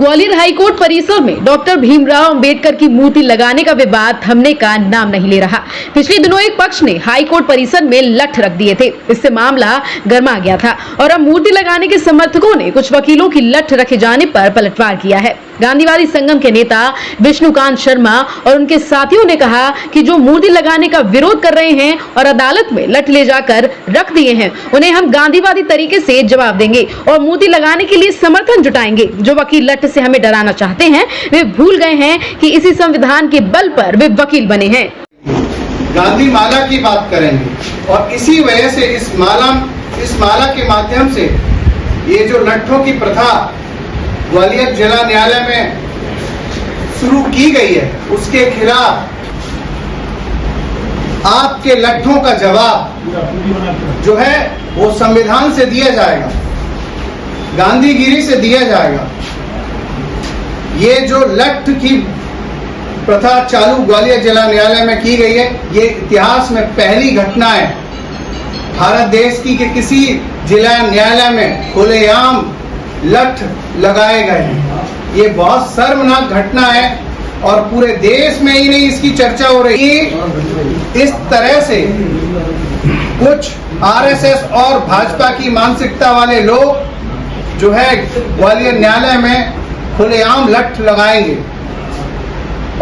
Gwalior high court परिसर में doctor Bhimrao Ambedkar की मूर्ति लगाने का विवाद थमने का नाम नहीं ले रहा। पिछले दिनों एक पक्ष ने हाईकोर्ट परिसर में लठ रख दिए थे, इससे मामला गर्मा गया था और अब मूर्ति लगाने के समर्थकों ने कुछ वकीलों की लठ रखे जाने पर पलटवार किया है। गांधीवादी संगम के नेता विष्णुकांत शर्मा और उनके साथियों ने कहा कि जो मूर्ति लगाने का विरोध कर रहे हैं और अदालत में लठ ले जाकर रख दिए हैं, उन्हें हम गांधीवादी तरीके से जवाब देंगे और मूर्ति लगाने के लिए समर्थन जुटाएंगे। जो वकील लठ से हमें डराना चाहते हैं, वे भूल गए हैं कि इसी संविधान के बल पर वे वकील बने हैं। गांधी माला की बात करेंगे और इसी वजह से इस माला के माध्यम से ये जो लट्ठों की प्रथा ग्वालियर जिला न्यायालय में शुरू की गई है, उसके खिलाफ आपके लट्ठों का जवाब जो है वो संविधान से दिया जाएगा, गांधीगिरी से दिया जाएगा। ये जो लठ की प्रथा चालू ग्वालियर जिला न्यायालय में की गई है, ये इतिहास में पहली घटना है भारत देश की कि किसी जिला न्यायालय में खुलेआम लठ लगाए गए हैं। ये बहुत शर्मनाक घटना है और पूरे देश में ही नहीं इसकी चर्चा हो रही है। इस तरह से कुछ आरएसएस और भाजपा की मानसिकता वाले लोग जो है ग्वालियर न्यायालय में खुलेआम लठ लगाएंगे।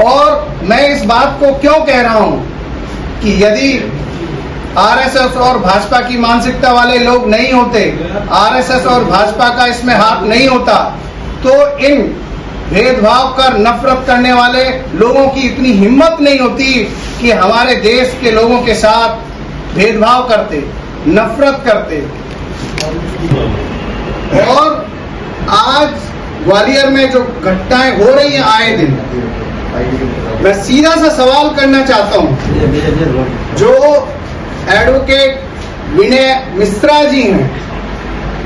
और मैं इस बात को क्यों कह रहा हूं कि यदि आरएसएस और भाजपा की मानसिकता वाले लोग नहीं होते, आरएसएस और भाजपा का इसमें हाथ नहीं होता, तो इन भेदभाव कर नफरत करने वाले लोगों की इतनी हिम्मत नहीं होती कि हमारे देश के लोगों के साथ भेदभाव करते, नफरत करते। और आज ग्वालियर में जो घटनाएं हो रही हैं आए दिन, मैं सीधा सा सवाल करना चाहता हूं। जो एडवोकेट विनय मिश्रा जी हैं,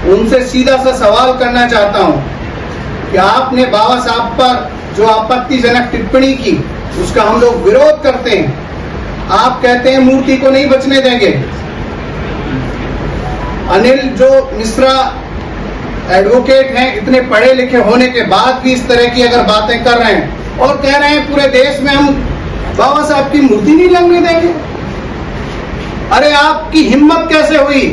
उनसे सीधा सा सवाल करना चाहता हूं कि आपने बाबा साहब पर जो आपत्तिजनक टिप्पणी की, उसका हम लोग विरोध करते हैं। आप कहते हैं मूर्ति को नहीं बचने देंगे। अनिल जो मिश्रा एडवोकेट हैं, इतने पढ़े लिखे होने के बाद भी इस तरह की अगर बातें कर रहे हैं और कह रहे हैं पूरे देश में हम बाबा साहब की मूर्ति नहीं लगने देंगे। अरे आपकी हिम्मत कैसे हुई?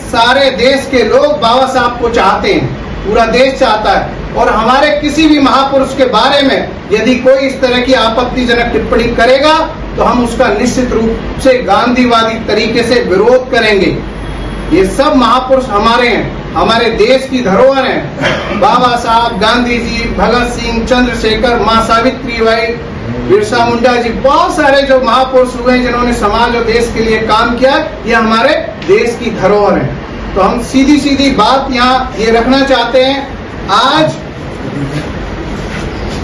सारे देश के लोग बाबा साहब को चाहते हैं, पूरा देश चाहता है। और हमारे किसी भी महापुरुष के बारे में यदि कोई इस तरह की आपत्तिजनक टिप्पणी करेगा तो हम उसका निश्चित रूप से गांधीवादी तरीके से विरोध करेंगे। ये सब महापुरुष हमारे हैं, हमारे देश की धरोहर हैं। बाबा साहब, गांधी जी, भगत सिंह, चंद्रशेखर, मां सावित्रीबाई, बिरसा मुंडा जी, बहुत सारे जो महापुरुष हुए जिन्होंने समाज और देश के लिए काम किया, ये हमारे देश की धरोहर है। तो हम सीधी सीधी बात यहाँ ये रखना चाहते हैं। आज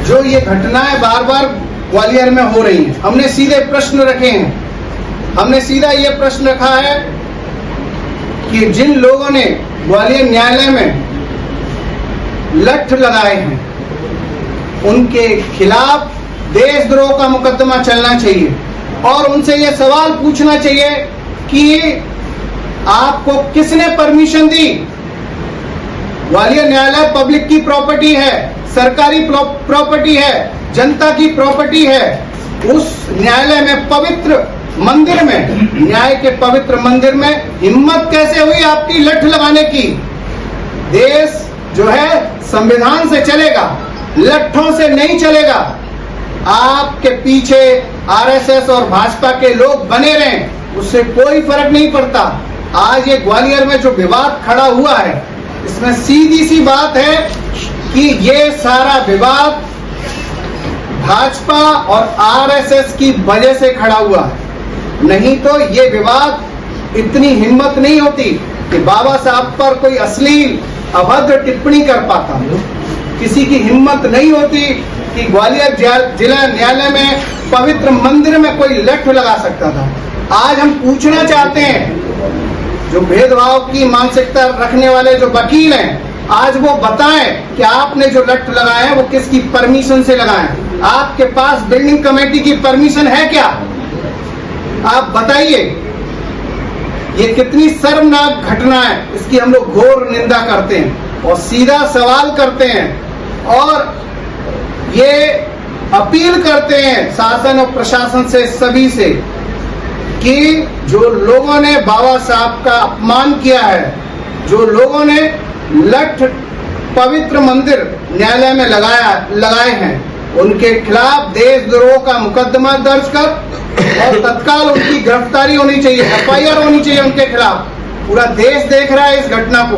जो ये घटनाएं बार बार ग्वालियर में हो रही हैं, हमने सीधे प्रश्न रखे हैं। हमने सीधा ये प्रश्न रखा है कि जिन लोगों ने ग्वालियर न्यायालय में लठ लगाए हैं, उनके खिलाफ देशद्रोह का मुकदमा चलना चाहिए और उनसे यह सवाल पूछना चाहिए कि आपको किसने परमिशन दी? ग्वालियर न्यायालय पब्लिक की प्रॉपर्टी है, सरकारी प्रॉपर्टी है, जनता की प्रॉपर्टी है। उस न्यायालय में, पवित्र मंदिर में, न्याय के पवित्र मंदिर में हिम्मत कैसे हुई आपकी लठ लगाने की? देश जो है संविधान से चलेगा, लट्ठों से नहीं चलेगा। आपके पीछे आरएसएस और भाजपा के लोग बने रहें, उससे कोई फर्क नहीं पड़ता। आज ये ग्वालियर में जो विवाद खड़ा हुआ है, इसमें सीधी सी बात है कि ये सारा विवाद भाजपा और आरएसएस की वजह से खड़ा हुआ है। नहीं तो ये विवाद, इतनी हिम्मत नहीं होती कि बाबा साहब पर कोई अश्लील अभद्र टिप्पणी कर पाता। किसी की हिम्मत नहीं होती कि ग्वालियर जिला न्यायालय में पवित्र मंदिर में कोई लठ लगा सकता था। आज हम पूछना चाहते हैं, जो भेदभाव की मानसिकता रखने वाले जो वकील हैं, आज वो बताएं कि आपने जो लठ लगाए हैं वो किसकी परमिशन से लगाए हैं। आपके पास बिल्डिंग कमेटी की परमिशन है क्या? आप बताइए। ये कितनी शर्मनाक घटना है, इसकी हम लोग घोर निंदा करते हैं। और सीधा सवाल करते हैं और ये अपील करते हैं शासन और प्रशासन से, सभी से, कि जो लोगों ने बाबा साहब का अपमान किया है, जो लोगों ने लठ पवित्र मंदिर न्यायालय में लगाए हैं, उनके खिलाफ देशद्रोह का मुकदमा दर्ज कर और तत्काल उनकी गिरफ्तारी होनी चाहिए, FIR होनी चाहिए उनके खिलाफ। पूरा देश देख रहा है इस घटना को।